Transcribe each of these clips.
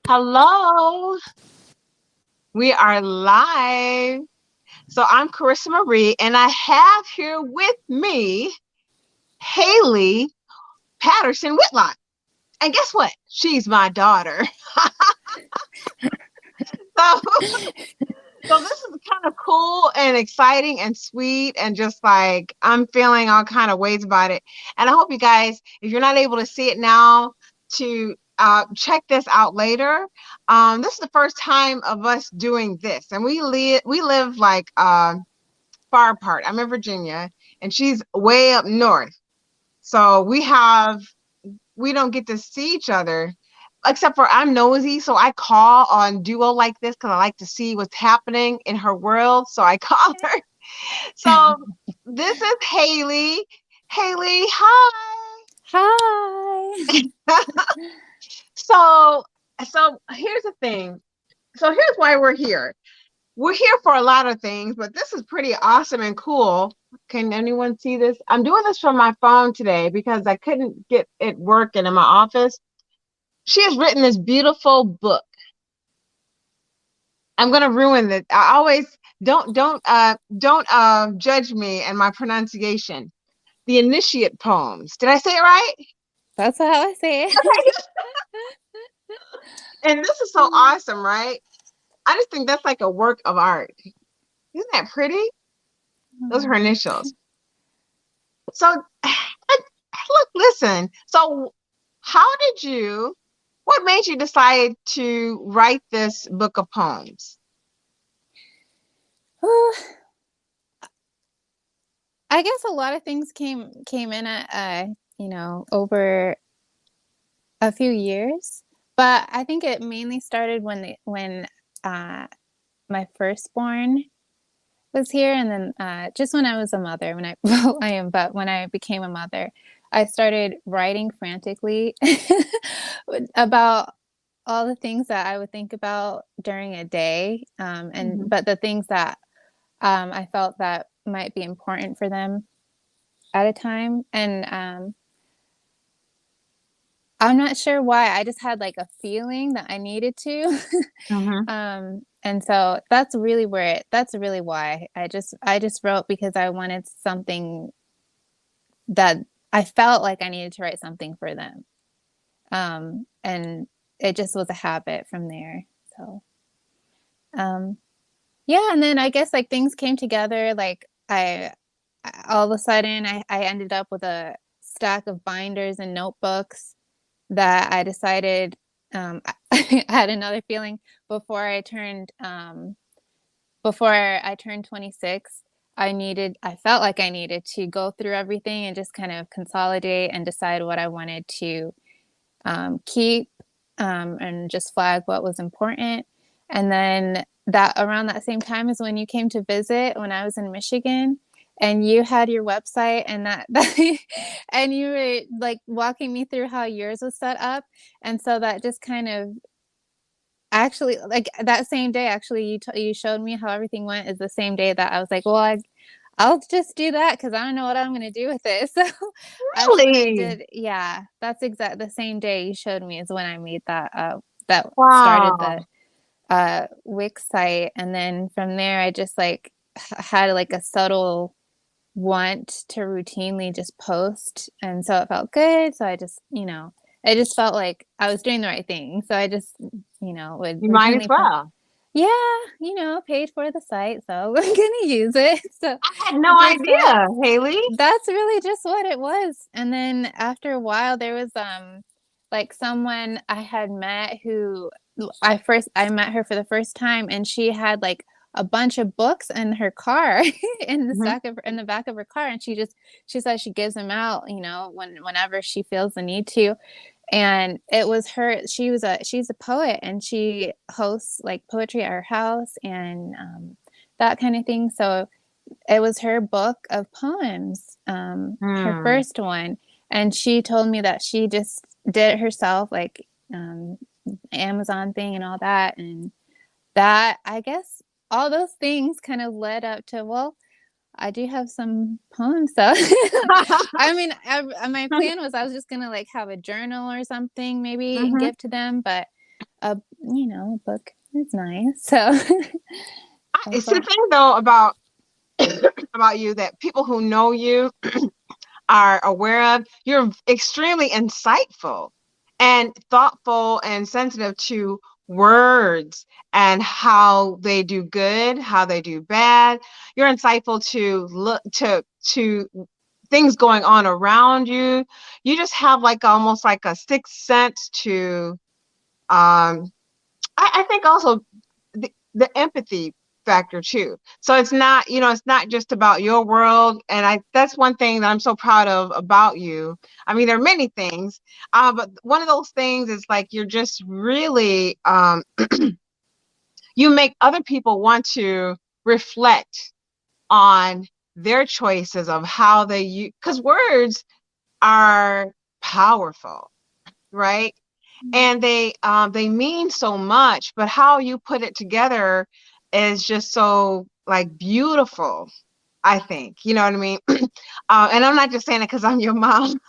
Hello, we are live. So I'm Carissa Marie, and I have here with me Haylee Patterson Whitlock. And guess what? She's my daughter. So, so this is kind of cool and exciting and sweet, and just like I'm feeling all kind of ways about it. And I hope you guys, if you're not able to see it now, to check this out later. This is the first time of us doing this, and we live like far apart. I'm in Virginia, and she's way up north. So we don't get to see each other, except for I'm nosy, so I call on Duo like this because I like to see what's happening in her world. So I call her. So this is Haylee. Haylee, hi. Hi. So so here's the thing. So here's why we're here. We're here for a lot of things, but this is pretty awesome and cool. Can anyone see this? I'm doing this from my phone today because I couldn't get it working in my office. She has written this beautiful book. I'm gonna ruin it. I always don't judge me and my pronunciation. The Initiate Poems. Did I say it right? That's how I say it. And this is so awesome, right? I just think that's like a work of art. Isn't that pretty? Those are her initials. So, look, listen. So, what made you decide to write this book of poems? Well, I guess a lot of things came in at over a few years, but I think it mainly started when my firstborn was here, and then just when I was a mother, when I well, I am, but when I became a mother, I started writing frantically about all the things that I would think about during a day, and Mhm. but the things that I felt that might be important for them at a time. And I'm not sure why. I just had like a feeling that I needed to. Mhm. And so that's really why I just wrote, because I wanted something that I felt like I needed to write something for them. And it just was a habit from there. So, um, yeah. And then I guess like things came together. Like all of a sudden I ended up with a stack of binders and notebooks that I decided, I had another feeling before I turned 26. I felt like I needed to go through everything and just kind of consolidate and decide what I wanted to keep, and just flag what was important. And then that around that same time is when you came to visit when I was in Michigan, and you had your website, and and you were like walking me through how yours was set up. And so that just kind of actually, like, that same day, actually, you showed me how everything went, is the same day that I was like, well, I'll just do that because I don't know what I'm gonna do with it. So that's when I Really? did. Yeah, that's exact. The same day you showed me is when I made that. That started the Wow. Wix site, and then from there I just like had like a subtle want to routinely just post, and so it felt good. So I just felt like I was doing the right thing. So I just would You might as routinely post. well. Yeah, paid for the site, so we're gonna use it. So I had no it just idea, Haley. that's really just what it was. And then after a while, there was like someone I had met who I met her for the first time, and she had like a bunch of books in her car Mhm. in the back of her car, and she says she gives them out, whenever she feels the need to. And it was her. She's a poet, and she hosts like poetry at her house, and that kind of thing. So it was her book of poems, her Hmm. first one. And she told me that she just did it herself, like Amazon thing and all that. And that, I guess, all those things kind of led up to, well, I do have some poems. So, I mean, my plan was I was just gonna like have a journal or something, maybe Mhm. give to them. But a book is nice. So It's that's the all. thing though about about you that people who know you are aware of. You're extremely insightful and thoughtful and sensitive to words and how they do good, how they do bad. You're insightful to look to things going on around you. You just have like almost like a sixth sense to I think also the empathy factor too. So it's not, it's not just about your world. And that's one thing that I'm so proud of about you. I mean, there are many things, but one of those things is like you're just really, you make other people want to reflect on their choices of how they use, because words are powerful, right? And they mean so much, but how you put it together is just so like beautiful, I think. You know what I mean? And I'm not just saying it because I'm your mom.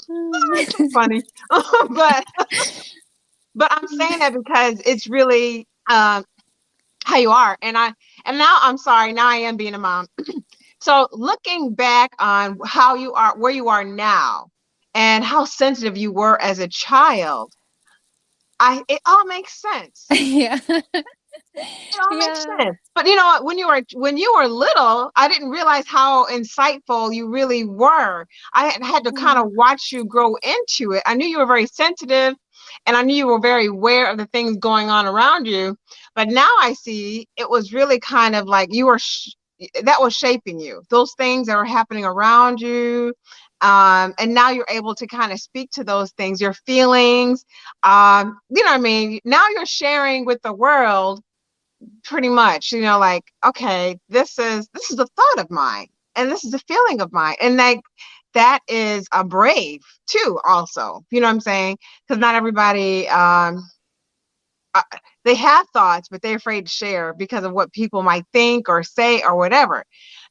It's so funny. but but I'm saying that because it's really how you are. And now I'm sorry, now I am being a mom. So looking back on how you are, where you are now, and how sensitive you were as a child, it all makes sense. Yeah. It all makes Yeah. sense. But you know what? When you were little, I didn't realize how insightful you really were. I had to kind Yeah. of watch you grow into it. I knew you were very sensitive, and I knew you were very aware of the things going on around you. But now I see it was really kind of like you were that was shaping you. Those things that were happening around you. And now you're able to kind of speak to those things, your feelings. You know what I mean? Now you're sharing with the world pretty much, like, okay, this is a thought of mine, and this is a feeling of mine, and like that is a brave too, also, you know what I'm saying? Because not everybody uh, they have thoughts, but they're afraid to share because of what people might think or say or whatever.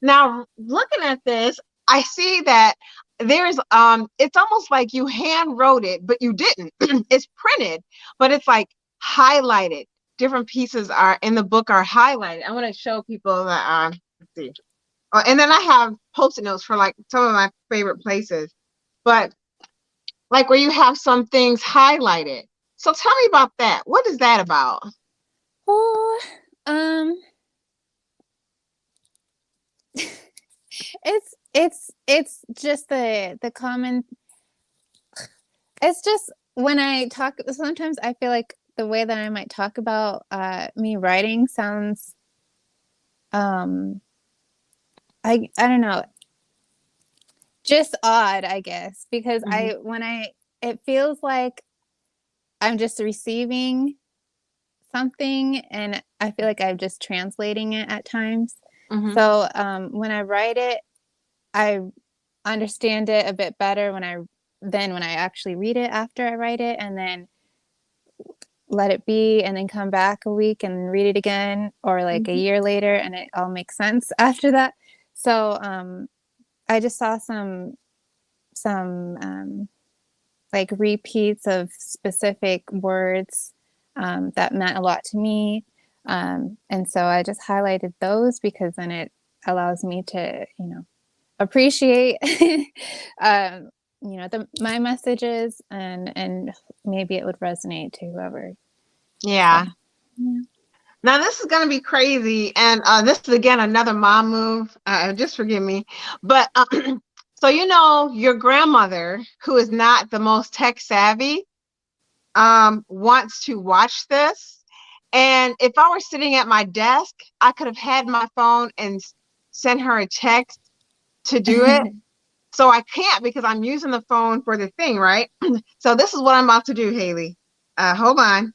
Now, looking at this, I see that there's it's almost like you hand wrote it, but you didn't. It's printed, but it's like highlighted. Different pieces are in the book are highlighted. I want to show people that let's see. And then I have post-it notes for like some of my favorite places. But like where you have some things highlighted. So tell me about that. What is that about? Oh, um, it's just the common. It's just when I talk. Sometimes I feel like the way that I might talk about me writing sounds um I don't know, just odd, I guess, because Mhm, it feels like I'm just receiving something, and I feel like I'm just translating it at times. mhm, So when I write it, I understand it a bit better when I actually read it after I write it, and then let it be, and then come back a week and read it again, or like a mhm, year later, and it all makes sense after that. So I just saw some like repeats of specific words that meant a lot to me. And so I just highlighted those because then it allows me to, appreciate, um, my messages, and maybe it would resonate to whoever. So, yeah. yeah. Now this is gonna be crazy, and this is again another mom move. Just forgive me, but so your grandmother, who is not the most tech savvy, wants to watch this. And if I were sitting at my desk, I could have had my phone and sent her a text to do it. So I can't because I'm using the phone for the thing, right? So this is what I'm about to do, Haley. Hold on.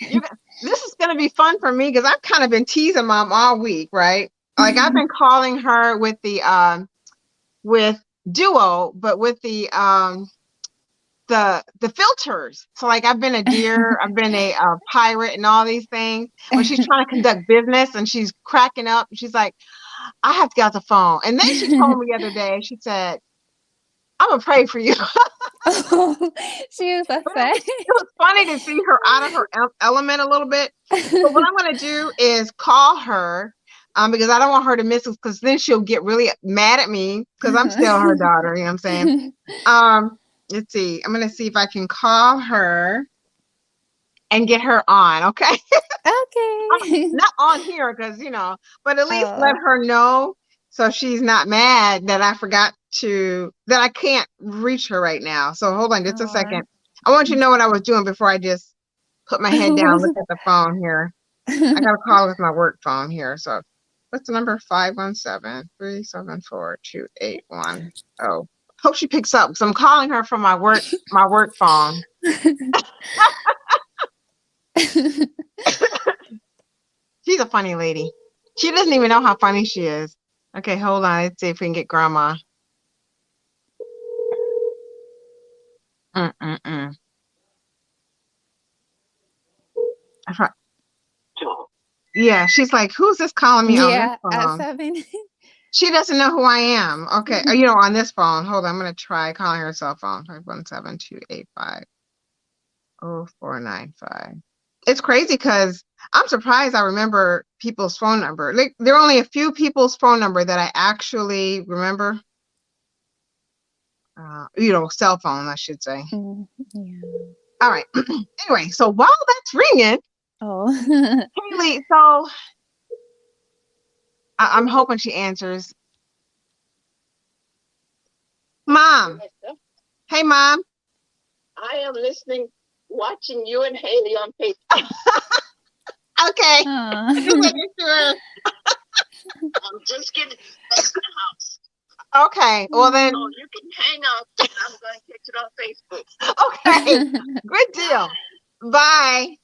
you this is gonna be fun for me because I've kind of been teasing mom all week, right? Like I've been calling her with the with Duo, but with the filters. So like I've been a deer, I've been a pirate, and all these things. When she's trying to conduct business and she's cracking up, she's like, I have to get off the phone. And then she told me the other day, she said, I'm gonna pray for you. Oh, she was upset. It was funny to see her out of her element a little bit. But what I'm gonna do is call her, because I don't want her to miss us, because then she'll get really mad at me because I'm still her daughter. You know what I'm saying? Um, let's see. I'm gonna see if I can call her and get her on. Okay. Okay. Not on here because but at least let Oh, her know so she's not mad that I can't reach her right now. So hold on just a oh. second. I want you to know what I was doing before I just put my head down, look at the phone here. I got to call with my work phone here. So what's the number? 517-374-2810. Hope she picks up because I'm calling her from my work phone. She's a funny lady. She doesn't even know how funny she is. Okay, hold on. Let's see if we can get grandma. Mm-mm-mm. Yeah, she's like, who's this calling me on this Yeah, at phone? 7. She doesn't know who I am. Okay, on this phone. Hold on, I'm gonna try calling her cell phone. 517-285-0495. It's crazy because I'm surprised I remember people's phone number. Like there are only a few people's phone number that I actually remember. Cell phone, I should say. Yeah. All right. Anyway, so while that's ringing, Oh. Haley, so I'm hoping she answers. Mom. Hey, Mom. I am listening, watching you and Haley on Facebook. Okay. I just Oh. making sure. I'm just getting back to the house. Okay. Well, then. So you can hang up. And I'm going to catch it on Facebook. Okay. Good deal. Bye.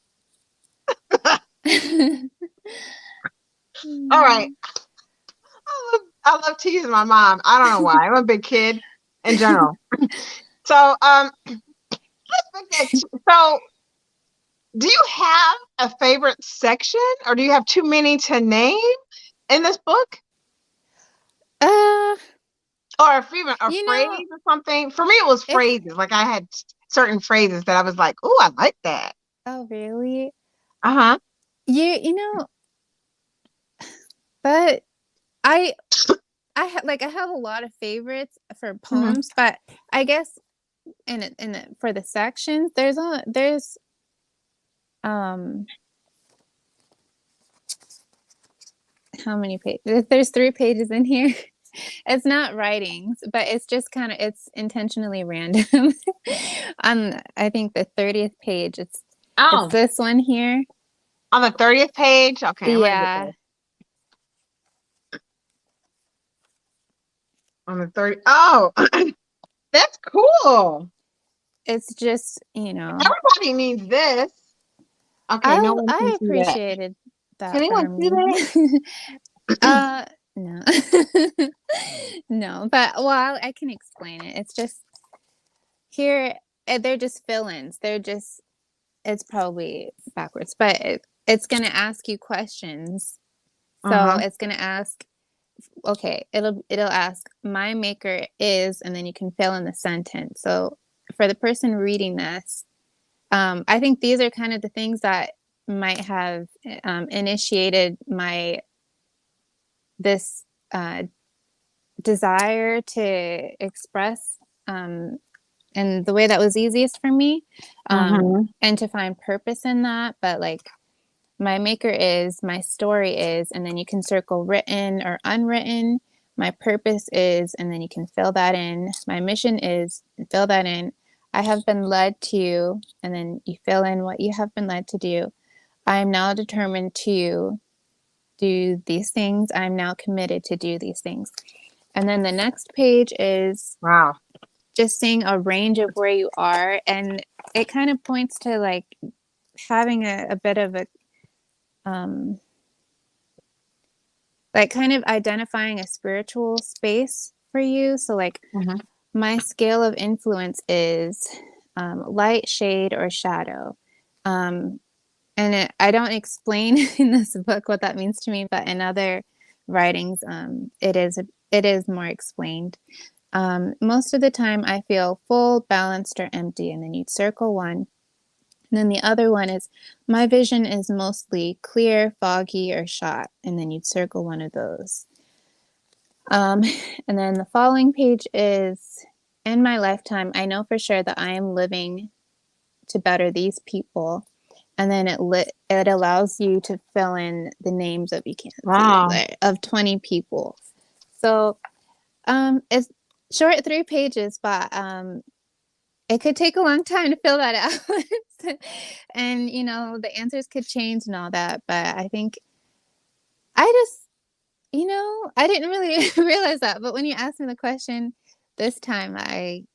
All right. I love teasing my mom. I don't know why. I'm a big kid in general. So, so do you have a favorite section, or do you have too many to name in this book? Uh, Or if even a you know, phrase or something? For me, it was if phrases. Like I had certain phrases that I was like, "Oh, I like that." oh really? Uh-huh. You know, but I I have a lot of favorites for Hmm. poems, but I guess for the sections, there's um how many pages? There's 3 pages in here. It's not writings, but it's just it's intentionally random. On I think the 30th page, it's Oh, this one here. on the 30th page. Okay, I'm gonna get Yeah, this. On the 30. Oh, that's cool. it's just, Everybody needs this. Okay, no one can I see that. appreciated Can that anyone for see me. that? No. No, but well, I can explain it. It's just here, they're just fill-ins. It's probably backwards, but it's going to ask you questions. So Uh-huh. it's going to ask, okay, it'll ask, my maker is, and then you can fill in the sentence. So for the person reading this, I think these are kind of the things that might have initiated this uh, desire to express in the way that was easiest for me, Uh-huh. and to find purpose in that. But like, my maker is, my story is, and then you can circle written or unwritten. My purpose is, and then you can fill that in. My mission is, and fill that in. I have been led to, and then you fill in what you have been led to do. I am now determined to do these things. I'm now committed to do these things. And then the next page is Wow. just seeing a range of where you are. And it kind of points to like having a bit of a, um, like kind of identifying a spiritual space for you. So, like, Uh-huh. my scale of influence is light, shade, or shadow. Um, I don't explain in this book what that means to me, but in other writings, it is more explained. Most of the time I feel full, balanced, or empty, and then you'd circle one. And then the other one is my vision is mostly clear, foggy, or shot, and then you'd circle one of those. Um, and then the following page is in my lifetime, I know for sure that I am living to better these people. And then it allows you to fill in the names of, you can't see it Wow. there, of 20 people. So it's short 3 pages, but it could take a long time to fill that out. And the answers could change and all that, but I think I just I didn't really realize that, but when you asked me the question this time, it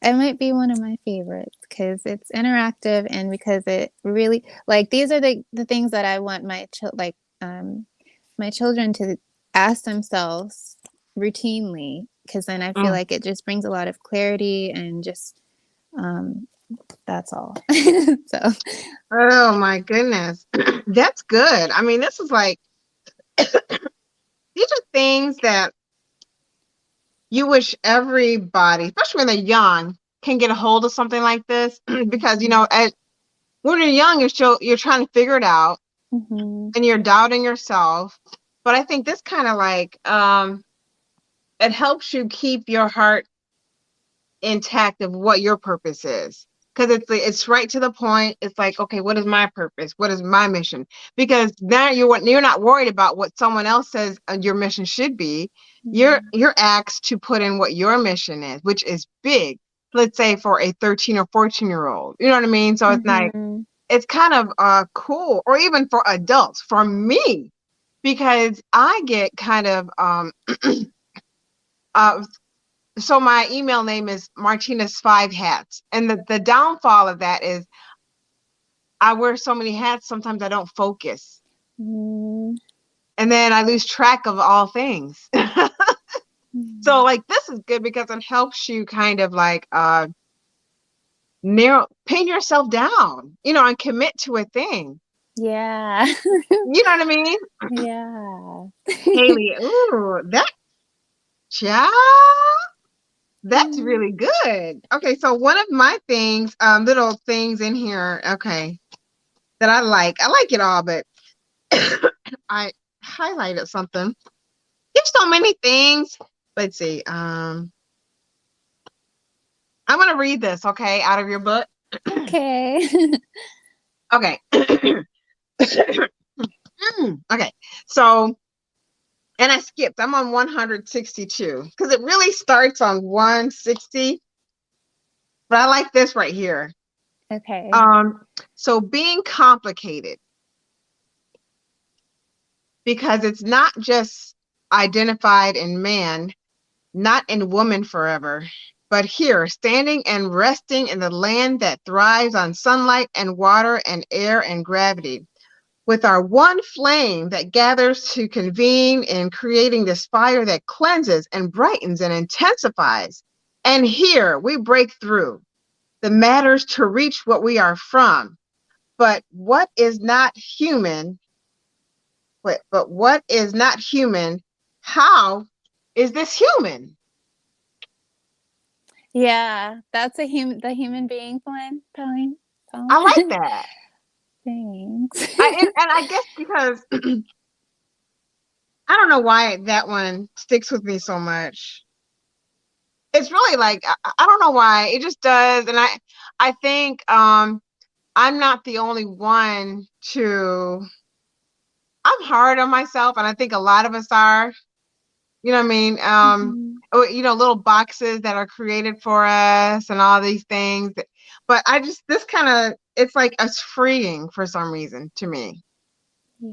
might be one of my favorites because it's interactive and because it really, like, these are the things that I want my children to ask themselves routinely, because then I feel Mm. like it just brings a lot of clarity and just um, that's all. So Oh my goodness. That's good. I mean, this is like, these are things that you wish everybody, especially when they're young, can get a hold of something like this. Because, when you're young, you're trying to figure it out mhm. and you're doubting yourself. But I think this kind of like, it helps you keep your heart intact of what your purpose is, because it's right to the point. It's like, okay, what is my purpose, what is my mission? Because now you're not worried about what someone else says your mission should be. You're asked to put in what your mission is, which is big. Let's say for a 13 or 14-year old, you know what I mean? So it's like, Mhm. it's kind of cool. Or even for adults, for me, because I get kind of uh so my email name is Martinez Five Hats. And the downfall of that is I wear so many hats, sometimes I don't focus. Mhm. And then I lose track of all things. So Mhm. like this is good because it helps you kind of like pin yourself down, and commit to a thing. Yeah. You know what I mean? Yeah. Haley, ooh, child, that's Mm. really good. Okay, so one of my things, little things in here, okay, that I like it all, but I highlighted something. There's so many things. Let's see. I'm gonna read this, okay, out of your book. Okay. Okay. Okay. So, and I skipped. I'm on 162 because it really starts on 160. But I like this right here. Okay. Um, so being complicated, because it's not just identified in man, not in woman forever, but here, standing and resting in the land that thrives on sunlight and water and air and gravity, with our one flame that gathers to convene in creating this fire that cleanses and brightens and intensifies. And here we break through the matters to reach what we are from. But what is not human, but what is not human, how is this human? Yeah, that's the human being poem. I like that. Thanks. And I guess because I don't know why that one sticks with me so much. It's really like I don't know why it just does, and I think I'm not the only one to. I'm hard on myself, and I think a lot of us are. You know what I mean? Mhm. Little boxes that are created for us, and all these things. But I just this kind of it's like it's freeing for some reason to me. Yeah.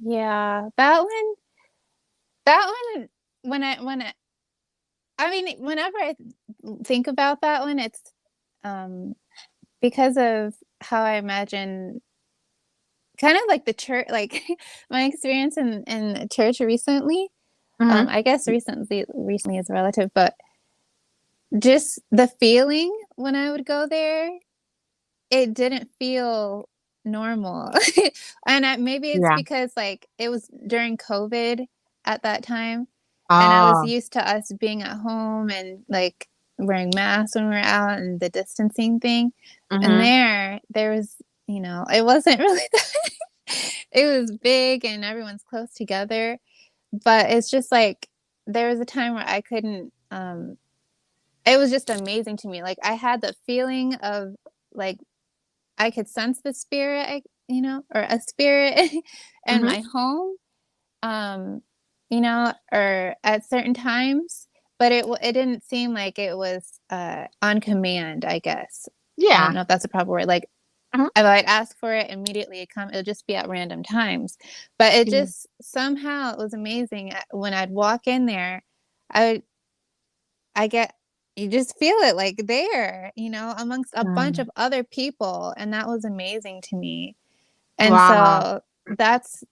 Yeah, that one I mean, whenever I think about that one, it's um because of how I imagine kind of like the church, like my experience in church recently. Hmm. I guess recently is relative, but just the feeling when I would go there, it didn't feel normal. And maybe it's Yeah. because like it was during COVID at that time, and I was Oh. used to us being at home and like wearing masks when we were out and the distancing thing. And Mm-hmm. there was, it wasn't really it was big and everyone's close together, but it's just like there was a time where I couldn't it was just amazing to me. Like I had the feeling of like I could sense the spirit, or a spirit in Mm-hmm. my home, um, or at certain times, but it didn't seem like it was on command, I guess. I Yeah. don't know if that's a proper word. Like Mm-hmm. if I'd ask for it immediately, it'll just be at random times. But it Yeah. just somehow it was amazing when I'd walk in there. I I get you just feel it like there, amongst a bunch Mm. of other people, and that was amazing to me. And Wow. so that's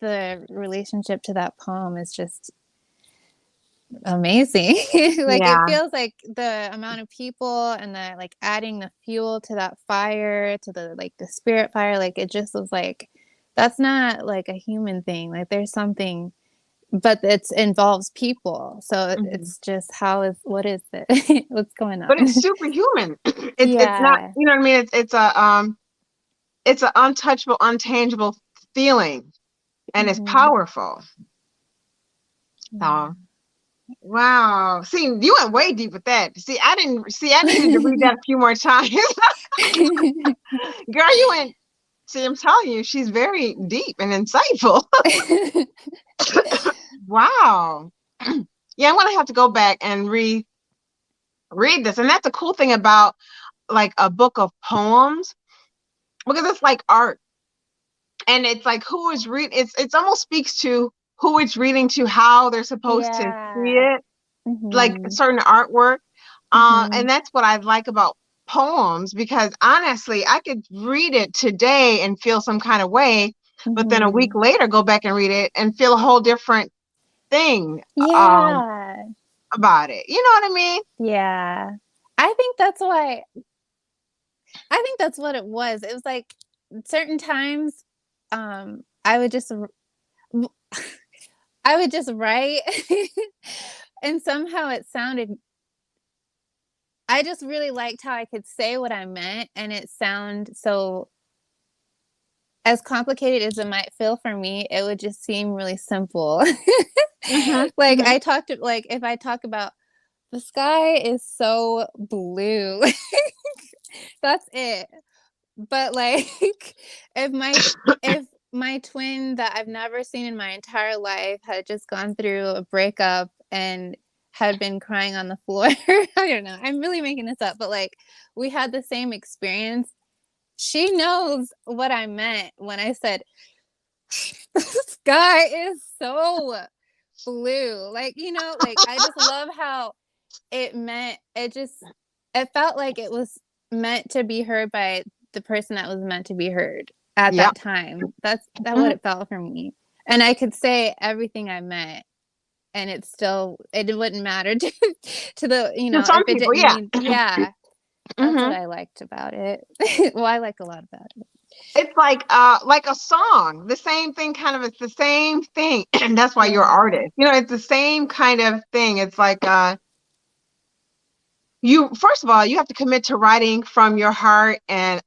the relationship to that poem is just amazing. Like it Yeah. feels like the amount of people and the like adding the fuel to that fire, to the spirit fire, like it just was like that's not like a human thing. Like there's something, but it involves people. So Mm-hmm. it's just what is it? What's going But it's on? superhuman. It's not, Yeah. you know what I mean? It's an untouchable, untangible feeling, and it's Hmm. powerful. Yeah. So wow. See, you went way deep with that. See, I didn't see I needed to read that a few more times. Girl, you went, see, I'm telling you, she's very deep and insightful. Wow. Yeah, I'm gonna have to go back and read this. And that's a cool thing about like a book of poems, because it's like art. And it's like who is reading, it's almost speaks to who it's reading to, how they're supposed to see Yeah. it, like Hmm. certain artwork. Hmm. And that's what I like about poems, because honestly, I could read it today and feel some kind of way, but then a week Hmm. later go back and read it and feel a whole different thing um Yeah. about it. You know what I mean? Yeah. I think that's why I think that's what it was. It was like certain times I would just I would just write and somehow it sounded I just really liked how I could say what I meant and it sound so as complicated as it might feel for me, it would just seem really simple. Hmm. Like Hmm. like if I talk about the sky is so blue. That's it. But like if my if my twin that I've never seen in my entire life had just gone through a breakup and had been crying on the floor. I don't know. I'm really making this up, but like we had the same experience. She knows what I meant when I said the sky is so blue. Like, like I just love how it felt like it was meant to be heard by the person that was meant to be heard at Yep. that time. That what Hmm. it felt for me. And I could say everything I meant and it wouldn't matter to the, To if some it people, didn't yeah. mean, yeah, that's what Hmm. I liked about it. Well, I like a lot about it. It's like a song. The same thing, kind of, it's the same thing. And that's why you're an Yeah. artist. You know, it's the same kind of thing. It's like you, first of all, you have to commit to writing from your heart and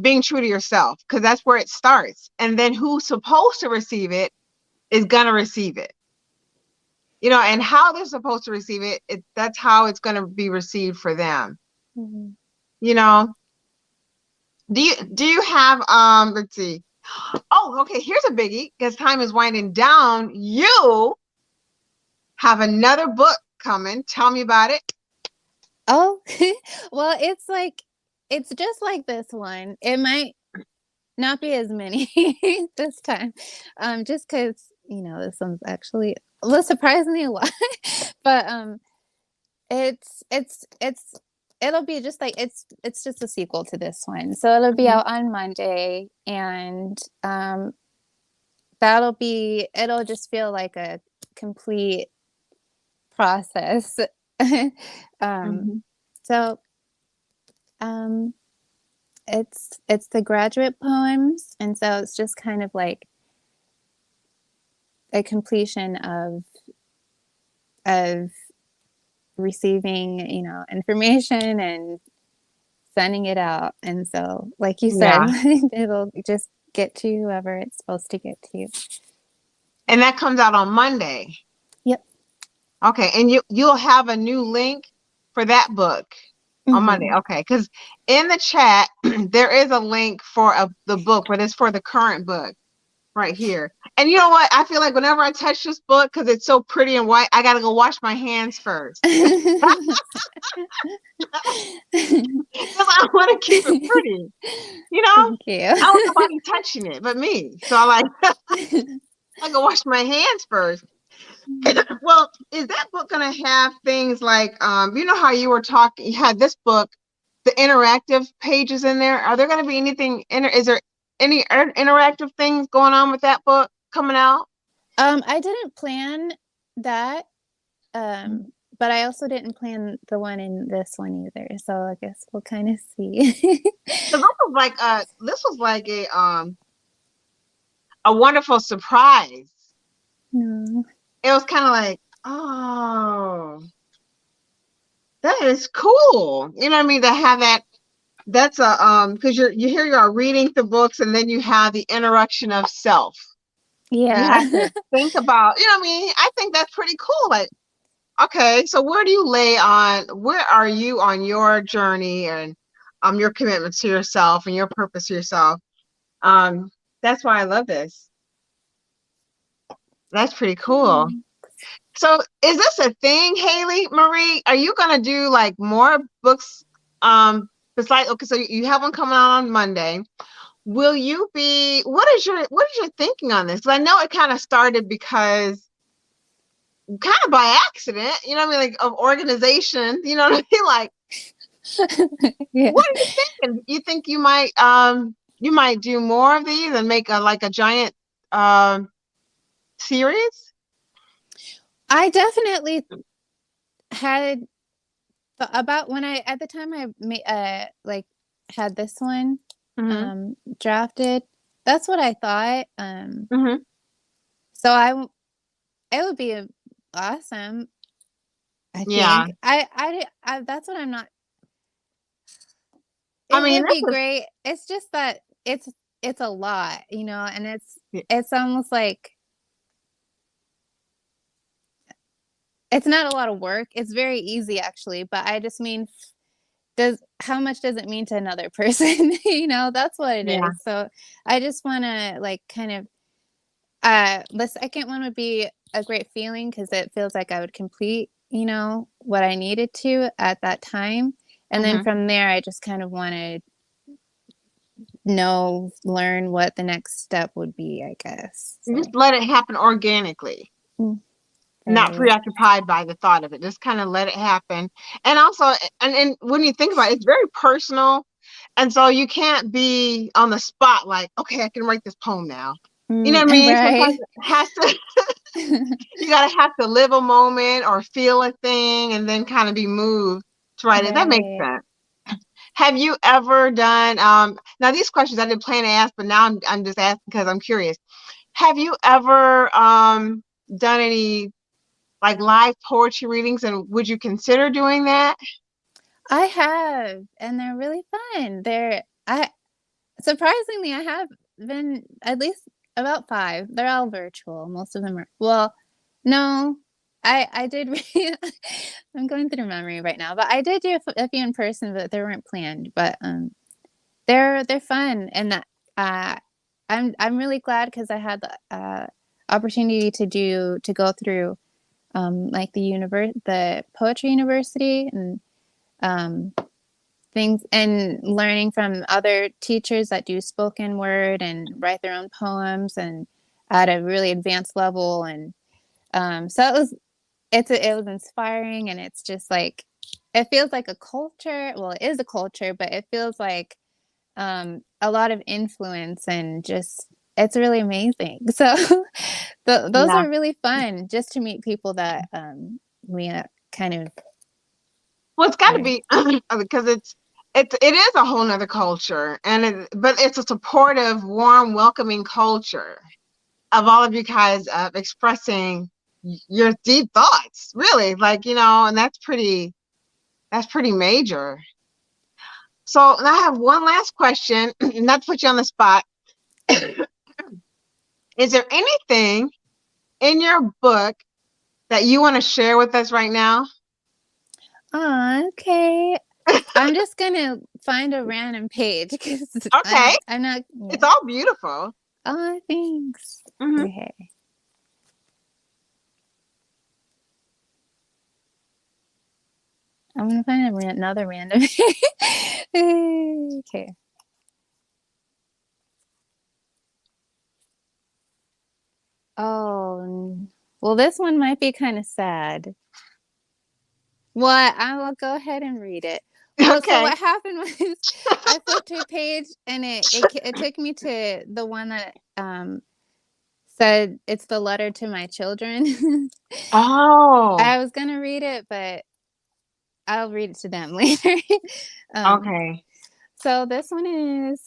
being true to yourself, because that's where it starts. And then who's supposed to receive it is gonna receive it. You know, and how they're supposed to receive it, that's how it's gonna be received for them. Mhm. You know, do you have let's see. Oh, okay, here's a biggie, because time is winding down. You have another book coming. Tell me about it. Oh, well, it's just like this one. It might not be as many this time. Just because, this one's actually well, surprisingly a lot. But it's it'll be just like it's just a sequel to this one. So it'll be Mhm. out on Monday and it'll just feel like a complete process. um Mhm. so um it's the graduate poems, and so it's just kind of like a completion of receiving, information and sending it out. And so, like you said, Yeah. it'll just get to whoever it's supposed to get to. And that comes out on Monday. Yep. Okay. And you'll have a new link for that book on Monday. Hmm. Okay. Because in the chat, there is a link for the book, but it's for the current book right here. And you know what? I feel like whenever I touch this book, because it's so pretty and white, I got to go wash my hands first. Because I want to keep it pretty. You know, Thank you. I don't want nobody touching it but me. So I go wash my hands first. Well, is that book gonna have things like you know how you were talking, you had this book, the interactive pages in there? Are there gonna be anything is there any interactive things going on with that book coming out? I didn't plan that, um, but I also didn't plan the one in this one either. So I guess we'll kind of see. So this was like a wonderful surprise. No. It was kind of like, oh, that is cool. You know what I mean? To have that, that's a because you here you are reading the books and then you have the interaction of self. You Yeah. have to think about, you know what I mean? I think that's pretty cool. Like, okay, so where are you on your journey and your commitment to yourself and your purpose to yourself? Um, that's why I love this. That's pretty cool. Mm. So is this a thing, Haylee Marie? Are you gonna do like more books? Besides, okay, so you have one coming out on Monday. Will you be? What is your thinking on this? 'Cause I know it kind of started because kind of by accident, you know what I mean, like of organization, you know what I mean? Like, Yeah. what are you thinking? You think you might do more of these and make a like a giant um series? I definitely had about when I at the time I made like had this one Hmm. drafted. That's what I thought. Hmm. So it would be awesome. I Yeah. think I that's what I'm not. I It mean, would be this great. It's just that it's a lot, and is it's almost like it's not a lot of work. It's very easy actually, but I just mean does how much does it mean to another person? That's what it yeah. is. So I just want to like kind of the second one would be a great feeling because it feels like I would complete, what I needed to at that time. And then Hmm. from there I just kind of want to learn what the next step would be, I guess. Just So let it happen organically, mm, not right. preoccupied by the thought of it. Just kind of let it happen. And also, and when you think about it, it's very personal. And so you can't be on the spot like, okay, I can write this poem now. You know what I mean? Sometimes Right. it has to, you gotta have to live a moment or feel a thing and then kind of be moved to write it. That makes Right. sense. Have you ever done now these questions I didn't plan to ask, but now I'm just asking because I'm curious. Have you ever done any like live poetry readings and would you consider doing that? I have, and they're really fun. I surprisingly I have been at least about five. They're all virtual. Most of them are, well, no, I did I'm going through memory right now, but I did do a few in person, but they weren't planned. But they're fun, and uh, I'm really glad because I had the opportunity to go through like the poetry university and um, things and learning from other teachers that do spoken word and write their own poems and at a really advanced level. And so it was inspiring, and it's just like it feels like a culture. Well, it is a culture, but it feels like a lot of influence, and just it's really amazing. So those Yeah. are really fun just to meet people that we kind of Well, it's got to are. be because it is a whole nother culture, but it's a supportive, warm, welcoming culture of all of you guys expressing your deep thoughts, really, like, and that's pretty major. So I have one last question, not to put you on the spot. Is there anything in your book that you want to share with us right now? Oh, okay. I'm just gonna find a random page because Okay, I'm not. it's Yeah. all beautiful. Oh, thanks. Hmm. Okay. I'm gonna find another random. Okay. Oh, well, this one might be kind of sad. Well, I will go ahead and read it. Well, so Okay. what happened was I flipped to a page and it took me to the one that said it's the letter to my children. Oh, I was gonna read it, but I'll read it to them later. um, okay. so this one is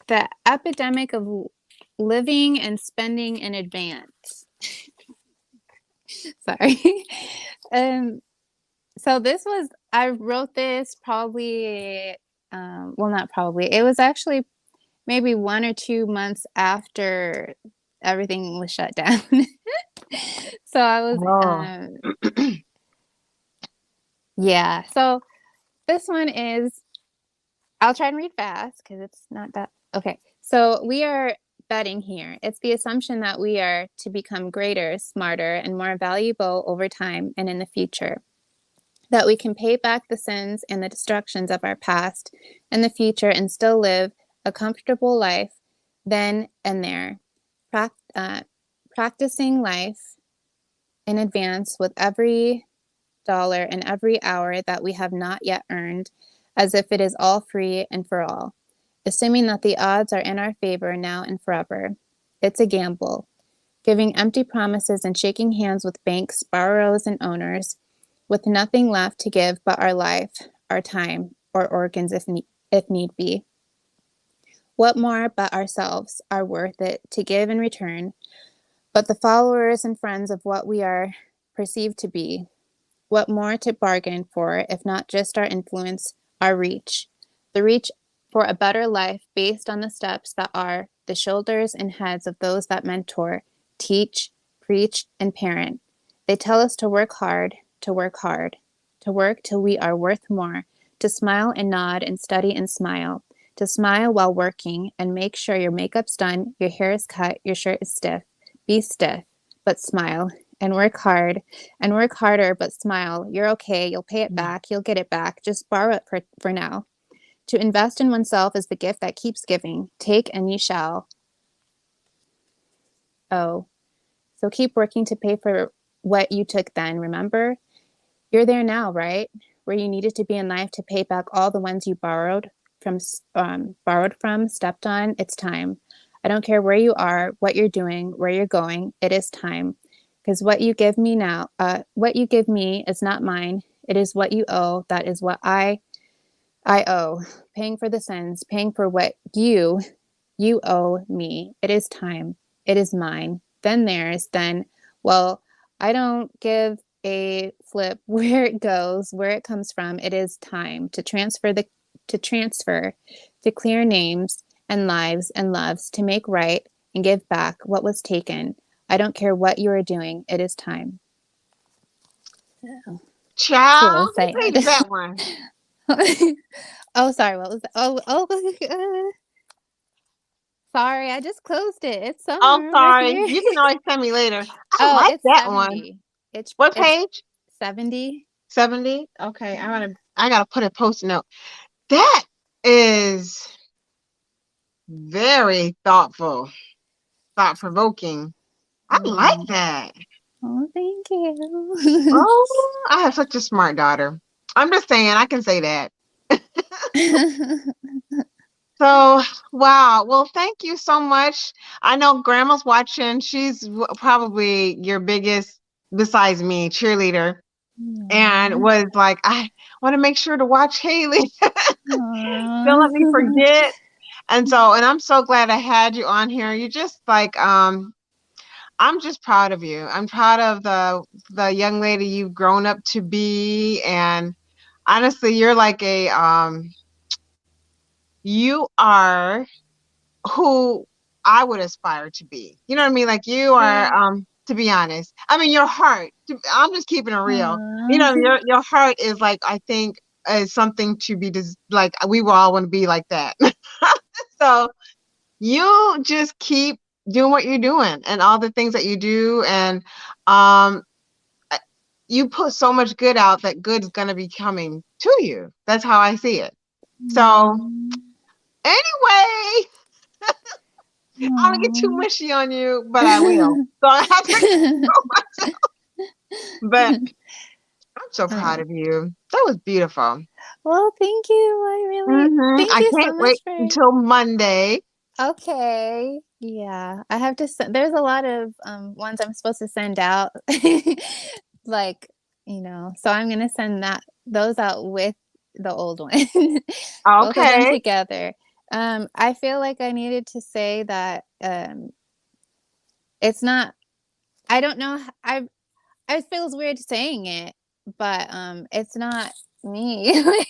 the epidemic of living and spending in advance. Sorry. um, so this was I wrote this probably well, not probably. It was actually maybe 1 or 2 months after everything was shut down. So I was Oh. yeah. So this one is I'll try and read fast because it's not that okay. So we are betting here. It's the assumption that we are to become greater, smarter, and more valuable over time and in the future. That we can pay back the sins and the destructions of our past and the future and still live a comfortable life then and there. Practicing life in advance with every dollar and every hour that we have not yet earned, as if it is all free and for all, assuming that the odds are in our favor now and forever. It's a gamble, giving empty promises and shaking hands with banks, borrowers, and owners, with nothing left to give but our life, our time, or organs if need be. What more but ourselves are worth it to give in return, but the followers and friends of what we are perceived to be? What more to bargain for if not just our influence, our reach, the reach for a better life based on the steps that are the shoulders and heads of those that mentor, teach, preach, and parent. They tell us to work hard, to work hard, to work till we are worth more, to smile and nod and study and smile, to smile while working and make sure your makeup's done, your hair is cut, your shirt is stiff. Be stiff, but smile and work hard and work harder, but smile. You're okay. You'll pay it back. You'll get it back. Just borrow it for now. To invest in oneself is the gift that keeps giving. Take and ye shall. Oh, so keep working to pay for what you took then. Remember, you're there now, right? Where you needed to be in life to pay back all the ones you borrowed from, stepped on. It's time. I don't care where you are, what you're doing, where you're going. It is time. Because what you give me is not mine. It is what you owe. That is what I owe. Paying for the sins, paying for what you owe me. It is time. It is mine. Then theirs. Then, well, I don't give a flip where it goes, where it comes from. It is time to transfer, to clear names and lives and loves, to make right and give back what was taken. I don't care what you are doing. It is time. It's a little Child, who page sad. is that one? Oh, sorry. What was that? Sorry. I just closed it. It's Oh, somewhere over sorry. here. You can always tell me later. I Oh, like it's that one. 70. What It's page? 70. 70? Okay, I gotta put a post note. That is very thoughtful, thought provoking. I like Mm. that. Oh, thank you. Oh, I have such a smart daughter. I'm just saying, I can say that. So, wow. Well, thank you so much. I know Grandma's watching. She's probably your biggest, besides me, cheerleader. and Aw. was like, I want to make sure to watch Haylee. Don't let me Aw. forget. And I'm so glad I had you on here. You just like I'm just proud of you. I'm proud of the young lady you've grown up to be. And honestly, you're like a you are who I would aspire to be. You know what I mean? Like you are, Yeah. to be honest. I mean, your heart. I'm just keeping it real. You Aw. know, your heart is like, I think is something to be like we will all want to be like that. So you just keep doing what you're doing and all the things that you do, and um you put so much good out that good's gonna be coming to you. That's how I see it. So anyway, I don't get too mushy on you, but I will. So I have to control myself. But I'm so proud Um, of you. That was beautiful. well, thank you. I really thank I you so can't wait much for. until Monday. Okay. Yeah, I have to send. There's a lot of ones I'm supposed to send out, like so I'm gonna send those out with the old one, both of them Okay. together. I feel like I needed to say that it's not. I don't know. It feels weird saying it, but it's not me. Like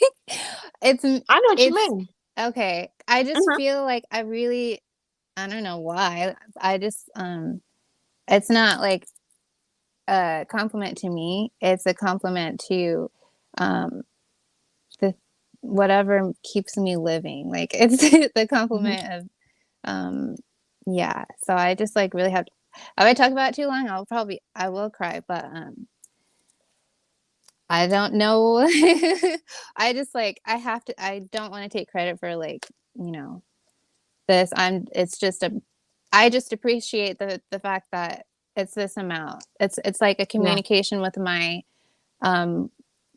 it's I know what you it's mean. okay. I just Hmm. feel like I don't know why. I just it's not like a compliment to me. It's a compliment to um the whatever keeps me living. Like it's the Hmm. compliment of um yeah. So I just like really have to, if I talk about it too long, I will cry, but I don't know. I just like I don't want to take credit for like, you know, this. It's just a I just appreciate the fact that it's this amount. It's like a Yeah. communication um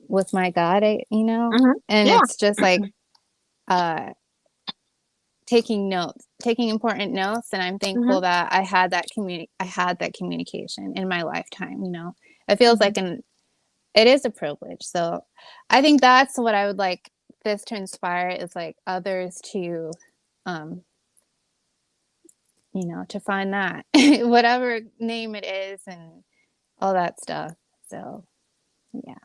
with my God, Hmm. and Yeah. it's just like uh taking notes, taking important notes, and I'm thankful Hmm. that I had that communication in my lifetime. It feels Hmm. like it is a privilege. So I think that's what I would like this to inspire is like others to um to find that whatever name it is and all that stuff. So yeah.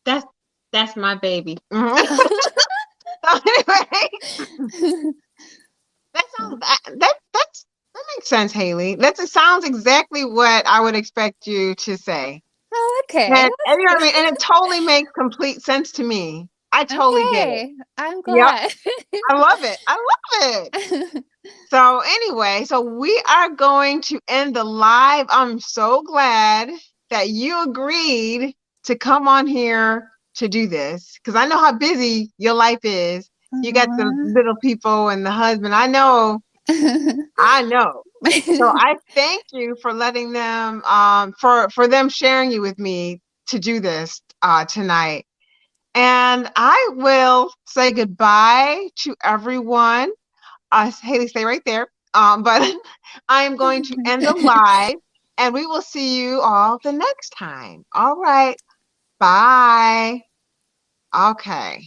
That's that's my baby. Mhm. So anyway, that sounds that makes sense, Haley. It sounds exactly what I would expect you to say. Oh, okay. And you know what I mean? And it totally makes complete sense to me. I totally get it. Okay. I'm Yep. glad. I love it. I love it. So anyway, so we are going to end the live. I'm so glad that you agreed to come on here to do this because I know how busy your life is. You got the Aw. little people and the husband. I know. I know. So I thank you for letting them for them sharing you with me to do this tonight. And I will say goodbye to everyone. Haley, stay right there. But I am going to end the live and we will see you all the next time. All right. Bye. Okay.